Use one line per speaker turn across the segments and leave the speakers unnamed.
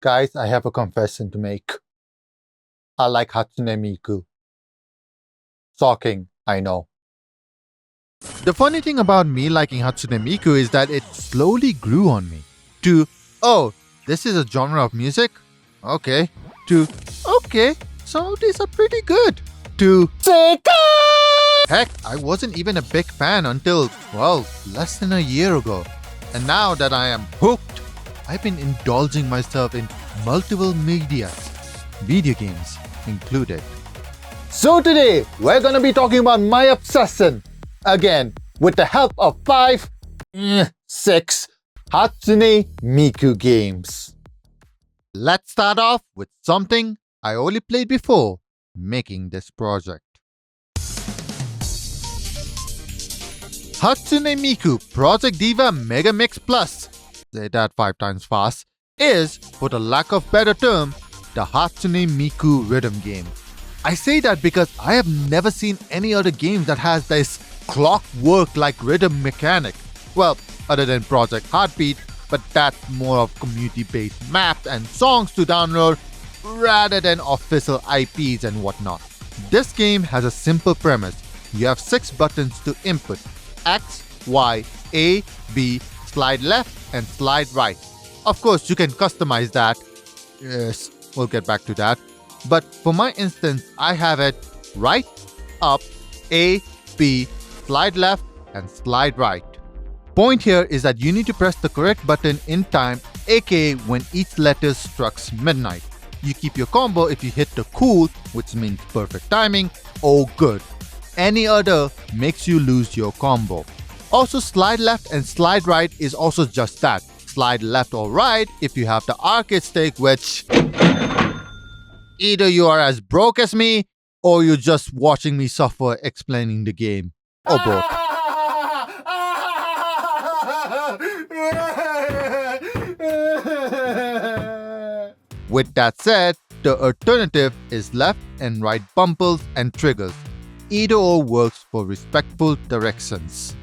Guys, I have a confession to make. I like Hatsune Miku. Shocking, I know. The funny thing about me liking Hatsune Miku is that it slowly grew on me. To, oh, this is a genre of music? Okay. To, okay, some of these are pretty good. To, heck, I wasn't even a big fan until, well, less than a year ago. And now that I am hooked, I've been indulging myself in multiple media, video games included. So today, we're gonna be talking about my obsession. Again, with the help of 6 Hatsune Miku games. Let's start off with something I only played before making this project. Hatsune Miku Project DIVA Mega Mix Plus, say that 5 times fast, is, for the lack of better term, the Hatsune Miku rhythm game. I say that because I have never seen any other game that has this clockwork-like rhythm mechanic. Well, other than Project Heartbeat, but that's more of community-based maps and songs to download rather than official IPs and whatnot. This game has a simple premise. You have 6 buttons to input: X, Y, A, B, slide left and slide right. Of course, you can customize that. Yes, we'll get back to that. But for my instance, I have it right, up, A, B, slide left and slide right. Point here is that you need to press the correct button in time, aka when each letter strikes midnight. You keep your combo if you hit the cool, which means perfect timing, or good. Any other makes you lose your combo. Also, slide left and slide right is also just that. Slide left or right if you have the arcade stick, which either you are as broke as me or you're just watching me suffer explaining the game. Or both. With that said, the alternative is left and right bumpers and triggers. Either or works for respectful directions.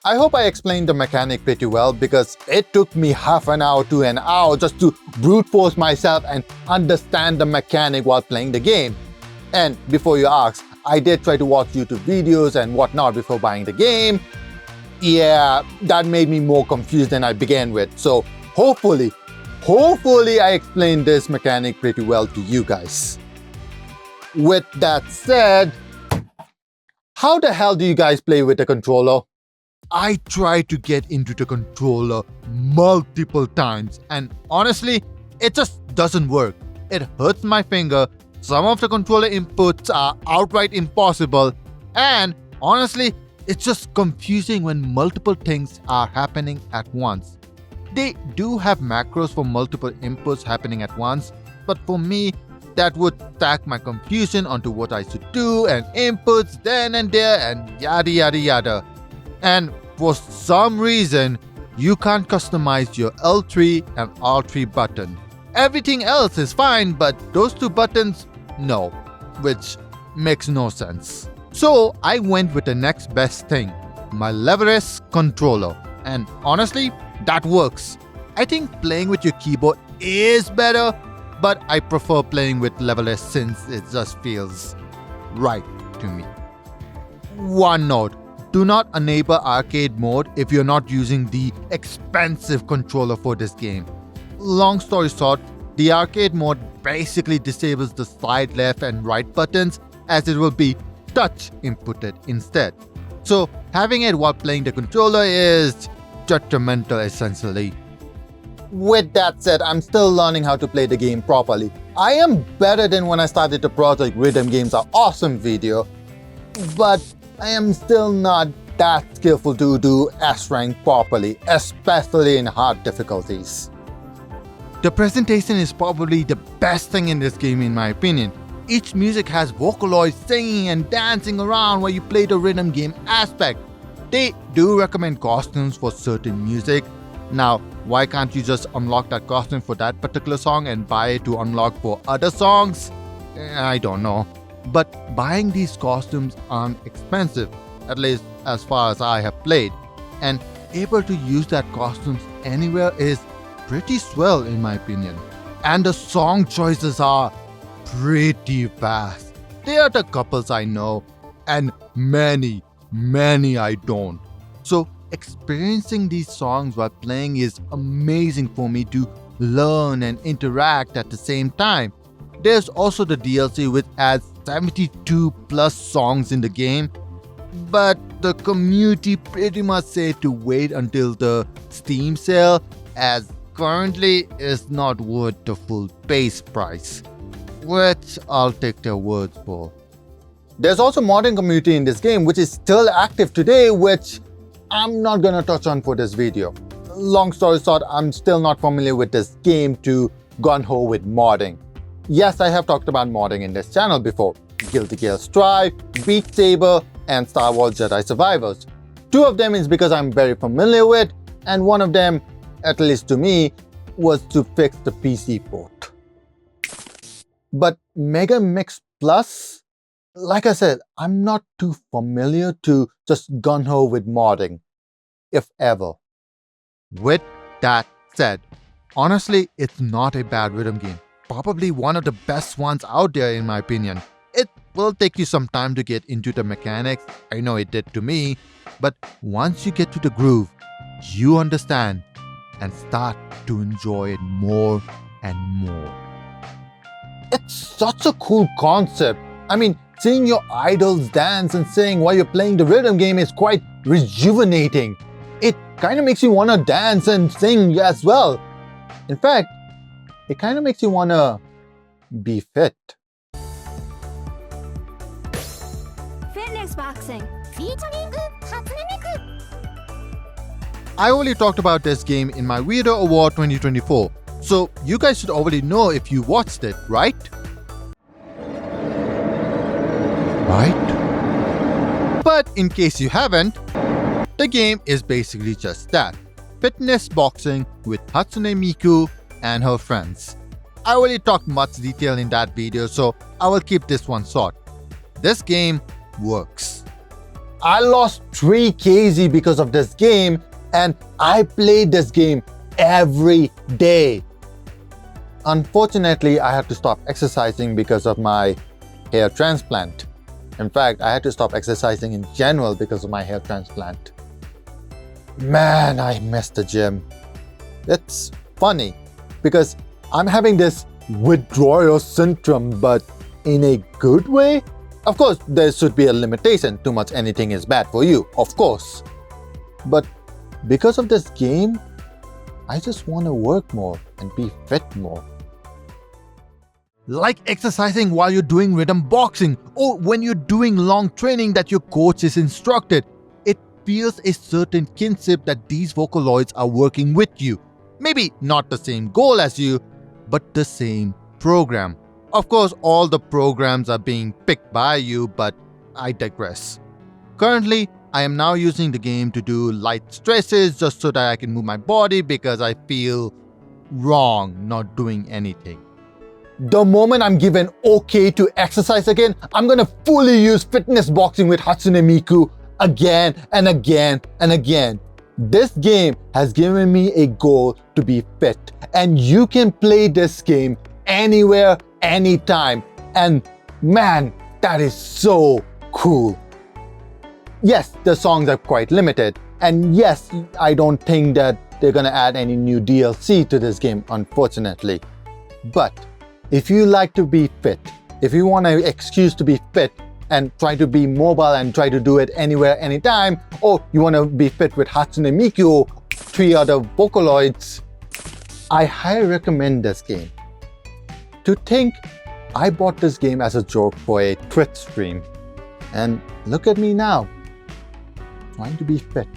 I hope I explained the mechanic pretty well because it took me half an hour to an hour just to brute force myself and understand the mechanic while playing the game. And before you ask, I did try to watch YouTube videos and whatnot before buying the game. Yeah, that made me more confused than I began with. So hopefully I explained this mechanic pretty well to you guys. With that said, how the hell do you guys play with the controller? I tried to get into the controller multiple times and honestly, it just doesn't work. It hurts my finger, some of the controller inputs are outright impossible, and honestly, it's just confusing when multiple things are happening at once. They do have macros for multiple inputs happening at once, but for me, that would stack my confusion onto what I should do and inputs then and there and yada yada yada. And for some reason, you can't customize your L3 and R3 button. Everything else is fine, but those 2 buttons, no, which makes no sense. So I went with the next best thing, my leverless controller. And honestly, that works. I think playing with your keyboard is better, but I prefer playing with leverless since it just feels right to me. One note. Do not enable arcade mode if you're not using the expensive controller for this game. Long story short, the arcade mode basically disables the slide left and right buttons as it will be touch inputted instead. So having it while playing the controller is detrimental essentially. With that said, I'm still learning how to play the game properly. I am better than when I started the Project Rhythm Games Are Awesome video, but I am still not that skillful to do S-Rank properly, especially in hard difficulties. The presentation is probably the best thing in this game in my opinion. Each music has vocaloids singing and dancing around while you play the rhythm game aspect. They do recommend costumes for certain music. Now, why can't you just unlock that costume for that particular song and buy it to unlock for other songs? I don't know. But buying these costumes aren't expensive, at least as far as I have played, and able to use that costumes anywhere is pretty swell in my opinion. And the song choices are pretty fast. There are the couples I know, and many I don't. So experiencing these songs while playing is amazing for me to learn and interact at the same time. There's also the DLC which adds 72 plus songs in the game, but the community pretty much said to wait until the Steam sale, as currently is not worth the full base price, which I'll take their words for. There's also modding community in this game which is still active today, which I'm not gonna touch on for this video. Long story short, I'm still not familiar with this game to gung-ho with modding. Yes, I have talked about modding in this channel before. Guilty Gear Strive, Beat Saber, and Star Wars Jedi Survivors. Two of them is because I'm very familiar with, and one of them, at least to me, was to fix the PC port. But Mega Mix Plus, like I said, I'm not too familiar to just gung-ho with modding, if ever. With that said, honestly, it's not a bad rhythm game. Probably one of the best ones out there in my opinion. It will take you some time to get into the mechanics, I know it did to me, but once you get to the groove, you understand and start to enjoy it more and more. It's such a cool concept. I mean, seeing your idols dance and sing while you're playing the rhythm game is quite rejuvenating. It kind of makes you want to dance and sing as well. In fact, it kind of makes you want to be fit.
Fitness boxing featuring Hatsune Miku.
I already talked about this game in my Weirdo Award 2024, so you guys should already know if you watched it, right? But in case you haven't, the game is basically just that. Fitness boxing with Hatsune Miku and her friends. I already talked much detail in that video, so I will keep this one short. This game works. I lost 3 kg because of this game, and I played this game every day. Unfortunately, I had to stop exercising because of my hair transplant. In fact, I had to stop exercising in general because of my hair transplant. Man, I miss the gym. It's funny because I'm having this withdrawal syndrome, but in a good way. Of course, there should be a limitation. Too much anything is bad for you, of course. But because of this game, I just want to work more and be fit more. Like exercising while you're doing rhythm boxing, or when you're doing long training that your coach is instructed. It feels a certain kinship that these vocaloids are working with you. Maybe not the same goal as you, but the same program. Of course, all the programs are being picked by you, but I digress. Currently, I am now using the game to do light stretches just so that I can move my body because I feel wrong not doing anything. The moment I'm given okay to exercise again, I'm gonna fully use fitness boxing with Hatsune Miku again and again and again. This game has given me a goal to be fit, and you can play this game anywhere, anytime. And man, that is so cool. Yes, the songs are quite limited, and yes, I don't think that they're gonna add any new DLC to this game, unfortunately. But if you like to be fit, if you want an excuse to be fit and try to be mobile and try to do it anywhere, anytime, or you want to be fit with Hatsune Miku or 3 other vocaloids, I highly recommend this game. To think, I bought this game as a joke for a Twitch stream, and look at me now, trying to be fit.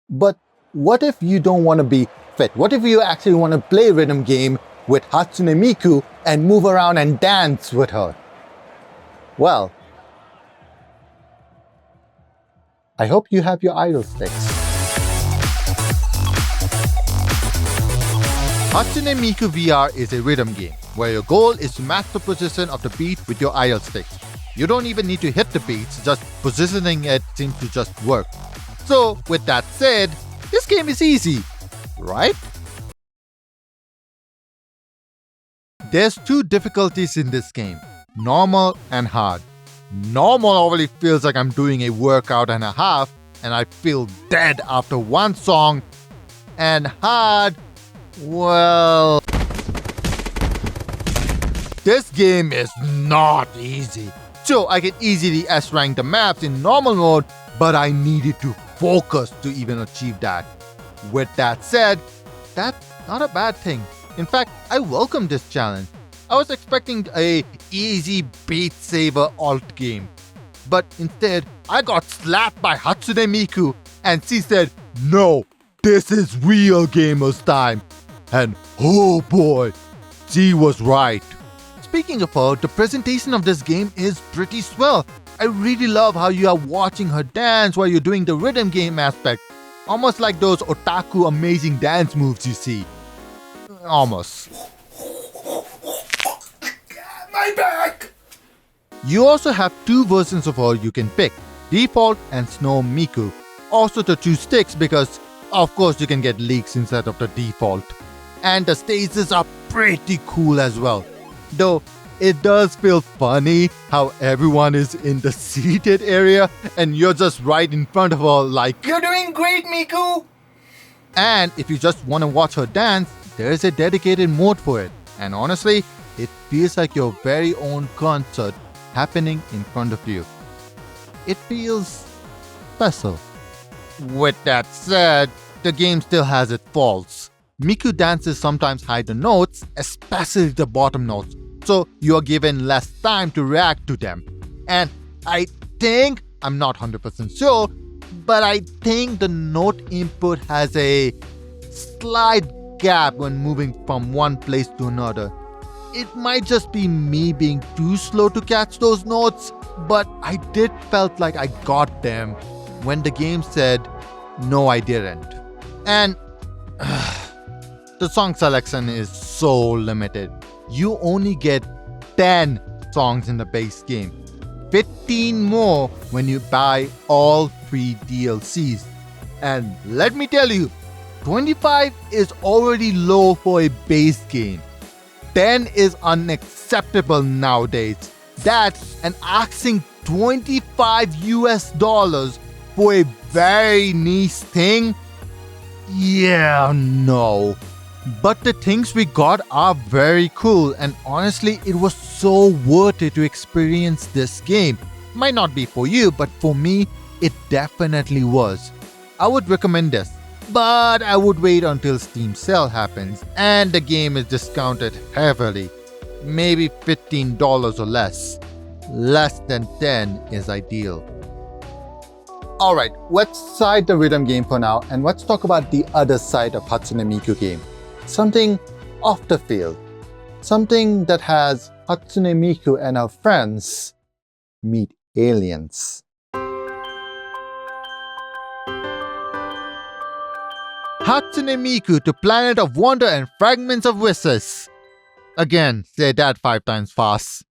But what if you don't want to be fit? What if you actually want to play a rhythm game with Hatsune Miku and move around and dance with her? Well, I hope you have your idol sticks. Hatsune Miku VR is a rhythm game where your goal is to match the position of the beat with your idol sticks. You don't even need to hit the beats, just positioning it seems to just work. So with that said, this game is easy, right? There's two difficulties in this game, normal and hard. Normal already feels like I'm doing a workout and a half, and I feel dead after one song. And hard, well, this game is not easy. So I can easily S-rank the maps in normal mode, but I needed to focus to even achieve that. With that said, that's not a bad thing. In fact, I welcome this challenge. I was expecting a easy Beat Saber alt game. But instead, I got slapped by Hatsune Miku and she said, "No, this is real gamers time." And oh boy, she was right. Speaking of her, the presentation of this game is pretty swell. I really love how you are watching her dance while you're doing the rhythm game aspect. Almost like those otaku amazing dance moves you see. Almost. My back! You also have two versions of her you can pick, Default and Snow Miku. Also the two sticks because of course you can get leeks instead of the default. And the stages are pretty cool as well. Though it does feel funny how everyone is in the seated area and you're just right in front of her like, "You're doing great, Miku!" And if you just want to watch her dance, there's a dedicated mode for it. And honestly, it feels like your very own concert happening in front of you. It feels special. With that said, the game still has its faults. Miku dances sometimes hide the notes, especially the bottom notes, so you are given less time to react to them. And I think, I'm not 100% sure, but I think the note input has a slight gap when moving from one place to another. It might just be me being too slow to catch those notes, but I did felt like I got them when the game said, "No, I didn't." And the song selection is so limited. You only get 10 songs in the base game. 15 more when you buy all 3 DLCs. And let me tell you, 25 is already low for a base game. 10 is unacceptable nowadays. That and asking $25 for a very niche thing? Yeah, no. But the things we got are very cool, and honestly, it was so worth it to experience this game. Might not be for you, but for me, it definitely was. I would recommend this, but I would wait until Steam sale happens and the game is discounted heavily. Maybe $15 or less. Less than 10 is ideal. Alright, let's side the rhythm game for now and let's talk about the other side of Hatsune Miku game. Something off the field. Something that has Hatsune Miku and her friends meet aliens. Hatsune Miku to Planet of Wonder and Fragments of Wishes. Again, say that 5 times fast.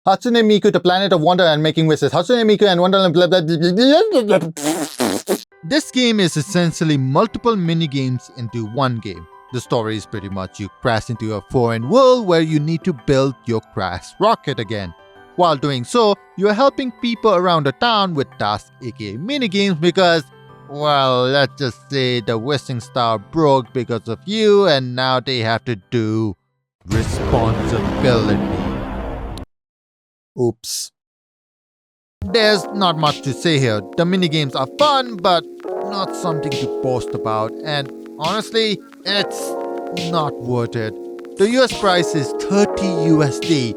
Hatsune Miku to Planet of Wonder and Making Wishes. Hatsune Miku and Wonderland blah blah blah blah blah. This game is essentially multiple mini-games into one game. The story is pretty much you crash into a foreign world where you need to build your crashed rocket again. While doing so, you are helping people around the town with tasks aka mini-games because, well, let's just say the wishing star broke because of you and now they have to do responsibility. Oops. There's not much to say here. The minigames are fun, but not something to boast about. And honestly, it's not worth it. The US price is 30 USD.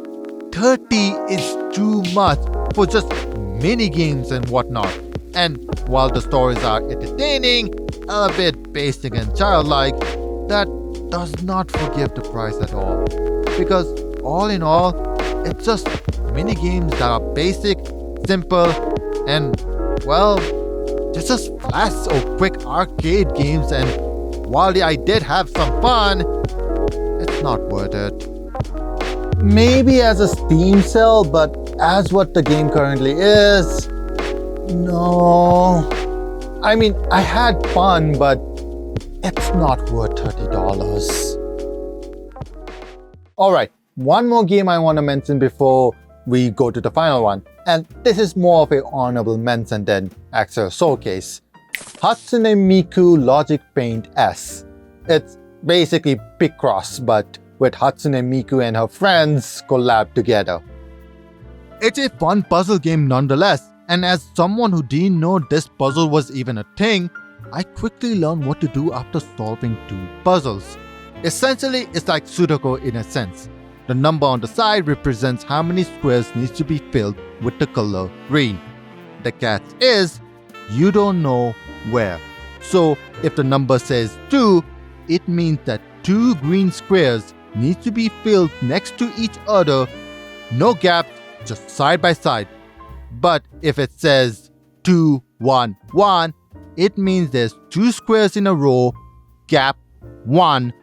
30 is too much for just minigames and whatnot. And while the stories are entertaining, a bit basic and childlike, that does not forgive the price at all. Because all in all, it's just minigames that are basic, simple, and, well, they're just flash or quick arcade games, and while I did have some fun, it's not worth it. Maybe as a Steam sale, but as what the game currently is, no. I mean, I had fun, but it's not worth $30. Alright, one more game I want to mention before we go to the final one, and this is more of a honorable mention than actual showcase. Hatsune Miku Logic Paint S. It's basically Picross, but with Hatsune Miku and her friends collab together. It's a fun puzzle game nonetheless, and as someone who didn't know this puzzle was even a thing, I quickly learned what to do after solving 2 puzzles. Essentially, it's like Sudoku in a sense. The number on the side represents how many squares needs to be filled with the color green. The catch is, you don't know where. So if the number says 2, it means that 2 green squares need to be filled next to each other, no gaps, just side by side. But if it says 2, 1, 1, it means there's 2 squares in a row, gap 1,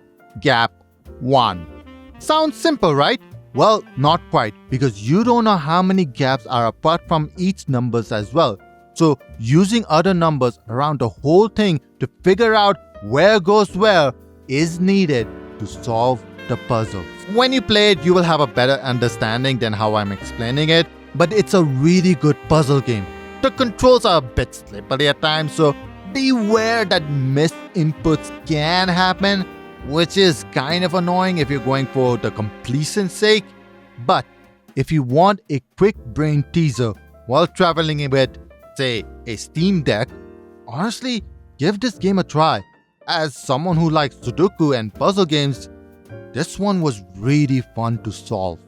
gap 1. Sounds simple, right? Well, not quite, because you don't know how many gaps are apart from each numbers as well. So using other numbers around the whole thing to figure out where goes where is needed to solve the puzzles. When you play it, you will have a better understanding than how I'm explaining it, but it's a really good puzzle game. The controls are a bit slippery at times, so beware that missed inputs can happen, which is kind of annoying if you're going for the completion's sake. But if you want a quick brain teaser while traveling with, say, a Steam Deck, honestly, give this game a try. As someone who likes Sudoku and puzzle games, this one was really fun to solve.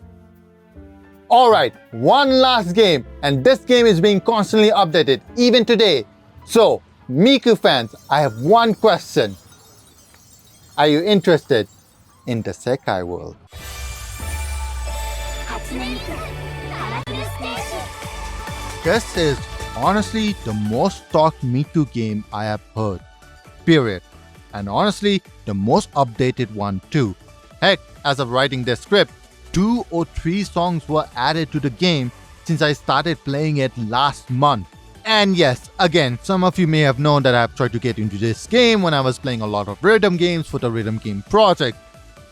Alright, one last game, and this game is being constantly updated, even today. So, Miku fans, I have one question. Are you interested in the Sekai world? This is honestly the most talked Miku game I have heard. Period. And honestly, the most updated one too. Heck, as of writing this script, 2 or 3 songs were added to the game since I started playing it last month. And yes, again, some of you may have known that I've tried to get into this game when I was playing a lot of rhythm games for the Rhythm Game Project.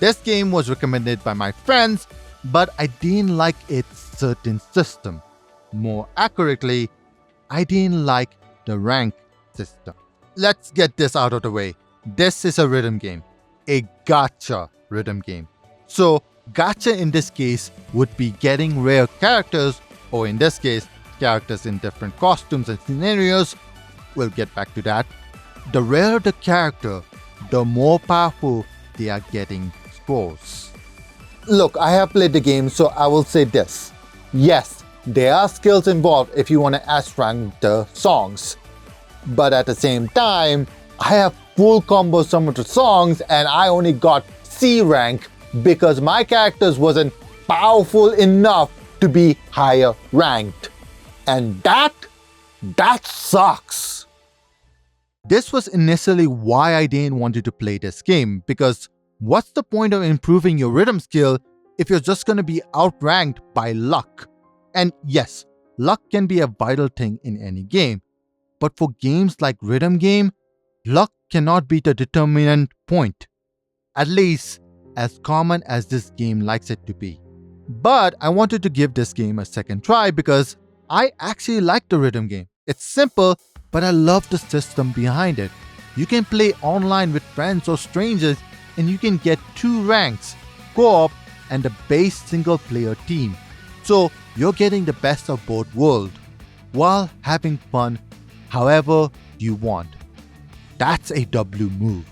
This game was recommended by my friends, but I didn't like its certain system. More accurately, I didn't like the rank system. Let's get this out of the way. This is a rhythm game, a gacha rhythm game. So, gacha in this case would be getting rare characters, or in this case, characters in different costumes and scenarios. We'll get back to that. The rarer the character, the more powerful they are getting scores. Look, I have played the game, so I will say this. Yes, there are skills involved if you want to S-rank the songs. But at the same time, I have full combos some of the songs and I only got C rank because my characters wasn't powerful enough to be higher ranked. And that sucks. This was initially why I didn't want to play this game, because what's the point of improving your rhythm skill if you're just going to be outranked by luck? And yes, luck can be a vital thing in any game, but for games like Rhythm Game, luck cannot be the determinant point, at least as common as this game likes it to be. But I wanted to give this game a second try because I actually like the Rhythm Game. It's simple, but I love the system behind it. You can play online with friends or strangers and you can get 2 ranks, co-op and a base single player team. So you're getting the best of both worlds while having fun however you want. That's a W move.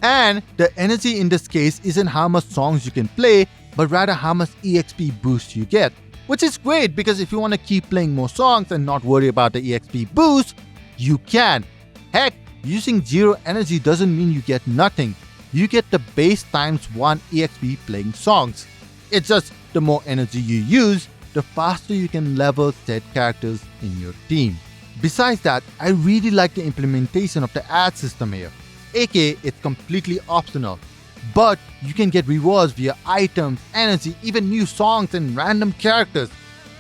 And the energy in this case isn't how much songs you can play, but rather how much EXP boost you get. Which is great because if you want to keep playing more songs and not worry about the EXP boost, you can. Heck, using 0 energy doesn't mean you get nothing. You get the base times 1 EXP playing songs. It's just the more energy you use, the faster you can level said characters in your team. Besides that, I really like the implementation of the ad system here. aka it's completely optional. But you can get rewards via items, energy, even new songs and random characters.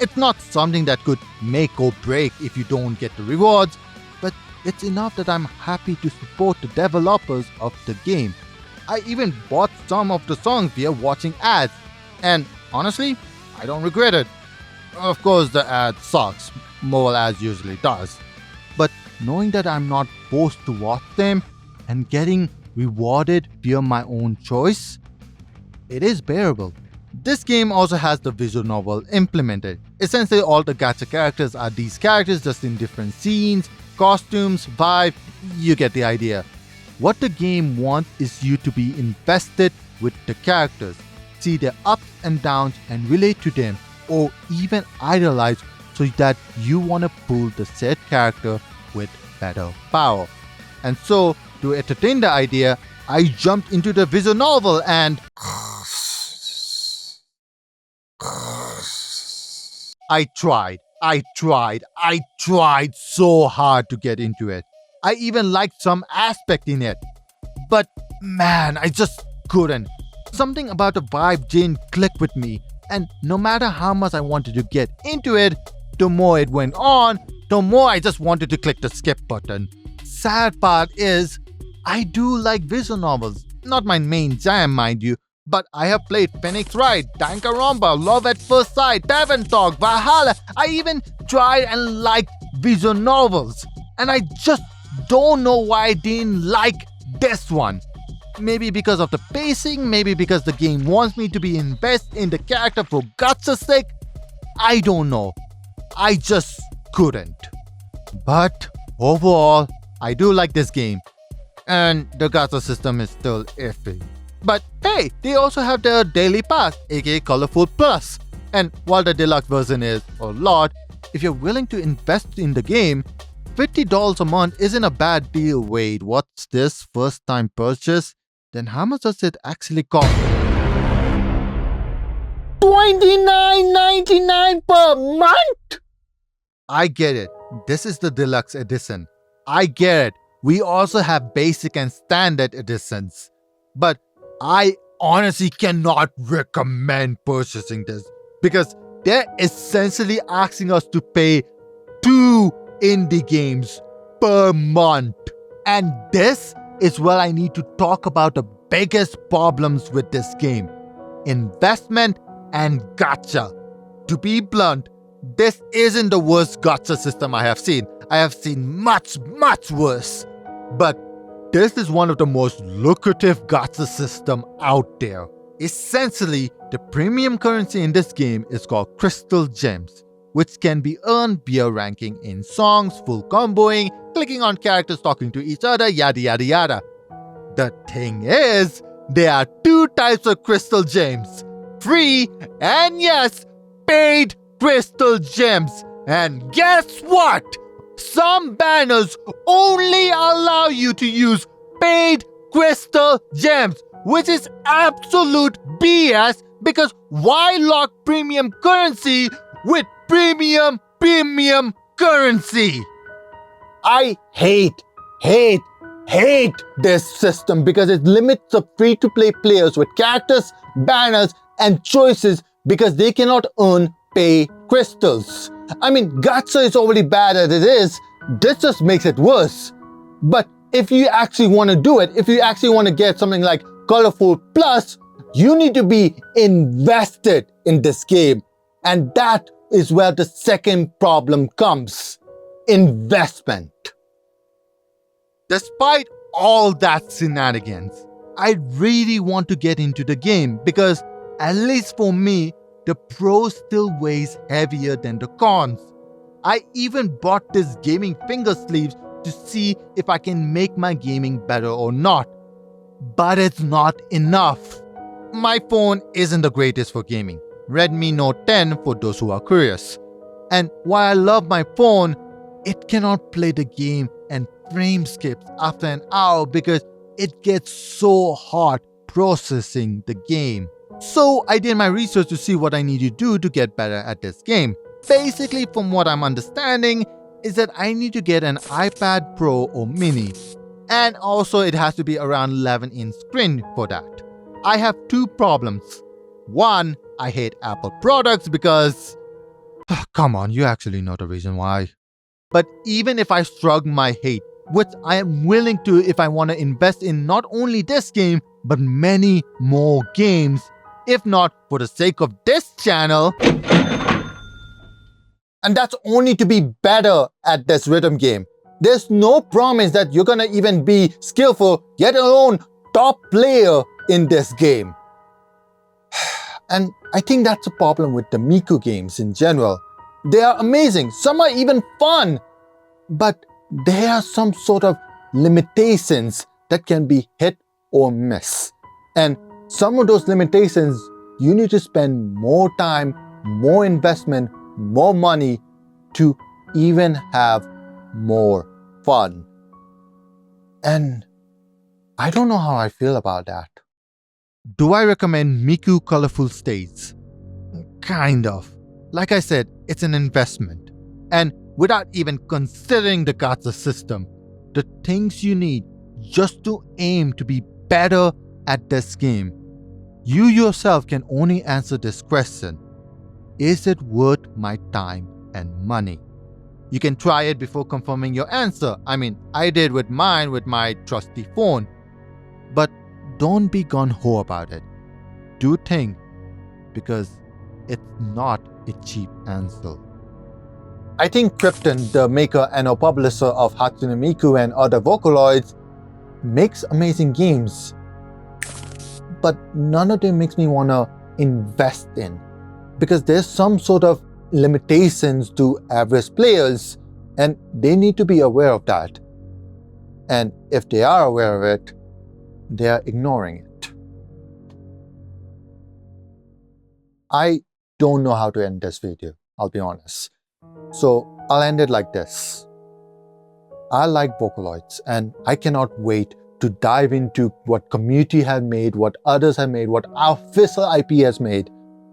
It's not something that could make or break if you don't get the rewards, but it's enough that I'm happy to support the developers of the game. I even bought some of the songs via watching ads. And honestly, I don't regret it. Of course, the ad sucks. Mobile ads usually does. But knowing that I'm not forced to watch them and getting rewarded via my own choice, it is bearable. This game also has the visual novel implemented. Essentially, all the gacha characters are these characters just in different scenes, costumes, vibe, you get the idea. What the game wants is you to be invested with the characters, see their ups and downs and relate to them, or even idolize so that you want to pull the said character with better power. And so, to entertain the idea, I jumped into the visual novel and I tried so hard to get into it. I even liked some aspect in it. But man, I just couldn't. Something about the vibe didn't click with me, and no matter how much I wanted to get into it, the more it went on, the more I just wanted to click the skip button. Sad part is, I do like visual novels. Not my main jam, mind you, but I have played Phoenix Wright, Danganronpa, Love at First Sight, Tavern Talk, Valhalla. I even tried and liked visual novels. And I just don't know why I didn't like this one. Maybe because of the pacing, maybe because the game wants me to be invested in the character for guts' sake. I don't know. I just couldn't. But overall, I do like this game. And the gacha system is still iffy. But hey, they also have their daily pass, aka Colorful Plus. And while the deluxe version is a lot, if you're willing to invest in the game, $50 a month isn't a bad deal. Wait, what's this first time purchase? Then how much does it actually cost? $29.99 per month? I get it. This is the deluxe edition. I get it. We also have basic and standard editions. But I honestly cannot recommend purchasing this because they're essentially asking us to pay 2 indie games per month. And this is where I need to talk about the biggest problems with this game: investment and gacha. To be blunt, this isn't the worst gacha system I have seen. I have seen much worse. But this is one of the most lucrative gacha system out there. Essentially, the premium currency in this game is called Crystal Gems, which can be earned via ranking in songs, full comboing, clicking on characters talking to each other, yada yada yada. The thing is, there are 2 types of Crystal Gems: free and yes, paid Crystal Gems. And guess what? Some banners only allow you to use paid Crystal Gems, which is absolute BS because why lock premium currency with premium currency? I hate this system because it limits the free-to-play players with characters, banners, and choices because they cannot earn pay crystals. I mean, gacha is already bad as it is. This just makes it worse. But if you actually want to do it, if you actually want to get something like Colorful Plus, you need to be invested in this game. And that is where the second problem comes: investment. Despite all that shenanigans, I really want to get into the game because, at least for me, the pros still weighs heavier than the cons. I even bought this gaming finger sleeves to see if I can make my gaming better or not. But it's not enough. My phone isn't the greatest for gaming. Redmi Note 10 for those who are curious. And while I love my phone, it cannot play the game and frame skips after an hour because it gets so hot processing the game. So I did my research to see what I need to do to get better at this game. Basically, from what I'm understanding, is that I need to get an iPad Pro or Mini. And also it has to be around 11-inch screen for that. I have 2 problems. One, I hate Apple products because... come on, you actually know the reason why. But even if I shrug my hate, which I am willing to if I want to invest in not only this game, but many more games, if not for the sake of this channel. And that's only to be better at this rhythm game. There's no promise that you're gonna even be skillful, yet alone top player in this game. And I think that's a problem with the Miku games in general. They are amazing, some are even fun, but there are some sort of limitations that can be hit or miss. And some of those limitations, you need to spend more time, more investment, more money to even have more fun. And I don't know how I feel about that. Do I recommend Miku Colorful States? Kind of. Like I said, it's an investment. And without even considering the gacha system, the things you need just to aim to be better at this game, you yourself can only answer this question. Is it worth my time and money? You can try it before confirming your answer. I mean, I did with mine with my trusty phone. But don't be gung-ho about it. Do think, because it's not a cheap answer. I think Krypton, the maker and a publisher of Hatsune Miku and other vocaloids, makes amazing games. But none of them makes me want to invest in, because there's some sort of limitations to average players, and they need to be aware of that. And if they are aware of it, they are ignoring it. I don't know how to end this video, I'll be honest. So I'll end it like this. I like Vocaloids, and I cannot wait to dive into what community has made, what others have made, what our official IP has made.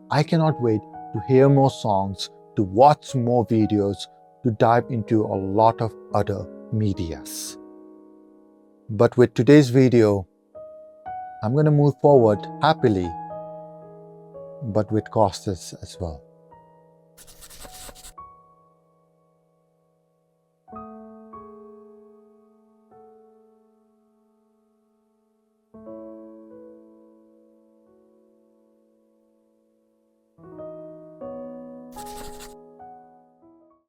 I cannot wait to hear more songs, to watch more videos, to dive into a lot of other medias. But with today's video, I'm going to move forward happily, but with costs as well.